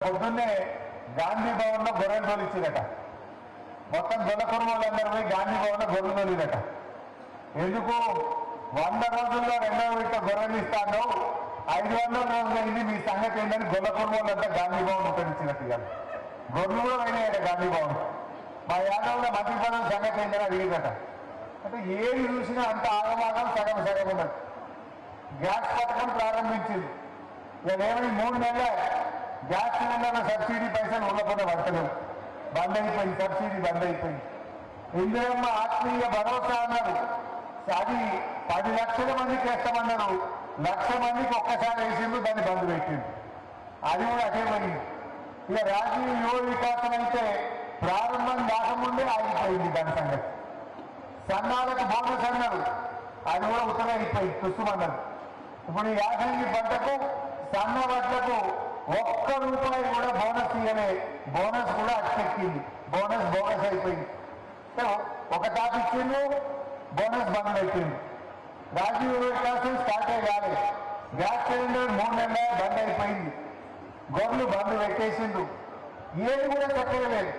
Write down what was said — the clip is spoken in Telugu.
పొద్దున్నే గాంధీ భవన్లో గొర్రెలు తోలిచ్చిందట. మొత్తం గొల్ల కుటుంబాలందరూ పోయి గాంధీ భవన్లో గొర్రెలు తోలిదట. ఎందుకు 100 రోజుల్లో 2వ విడత గొర్రెలు ఇస్తాను, 500 రోజులు అయింది, మీ సంగతి ఏంటని గొల్ల కుటుంబాలంతా గాంధీ భవన్ ఉపయోగించినట్టు కాదు. గొర్రెలు కూడా పోయినాయట గాంధీ భవన్. మా యాదవ్లో మంత్రి పదవి సంగతి ఏంటని అడిగిందట. అంటే ఏది చూసినా అంత ఆగమాగం సగం సగం ఉన్నది. గ్యాస్ పథకం ప్రారంభించింది. ఏమైంది, 3 నెలల గ్యాస్ సిలిండర్ల సబ్సిడీ పైసలు ఉండకుండా పడతలేవు, బంద్ అయిపోయింది, సబ్సిడీ బంద్ అయిపోయింది. ఇందిరమ్మ ఆత్మీయ భరోసా అన్నారు, అది 10 లక్షల మందికి వేస్తామన్నారు, 1,00,000 మందికి ఒక్కసారి వేసిండు, దాన్ని బంద్ పెట్టింది, అది కూడా అదే పోయింది. ఇక రాజీవ్ యువ వికాసం అయితే ప్రారంభం కాకముందే ఆగిపోయింది దాని సంగతి. సన్నాలకు బోనస్ అన్నారు, అది కూడా ఉత్తరైపోయింది, తుస్సుమన్నారు. ఇప్పుడు యాసంగి పంటకు సన్న వడ్లకు ₹1 కూడా బోనస్ ఇవ్వలే, బోనస్ కూడా అట్టెక్కింది, బోనస్ బోనస్ అయిపోయింది. ఒక తాపు ఇచ్చిండు, బోనస్ బంద్ అయిపోయింది. రాజీవ్ వికాసం స్టార్ట్ అయ్యాలి, గ్యాస్ సిలిండర్ 3 నెలల బంద్ అయిపోయింది, గొర్రెలు బంద్ పెట్టేసిండు, ఏది కూడా చక్కగా లేదు.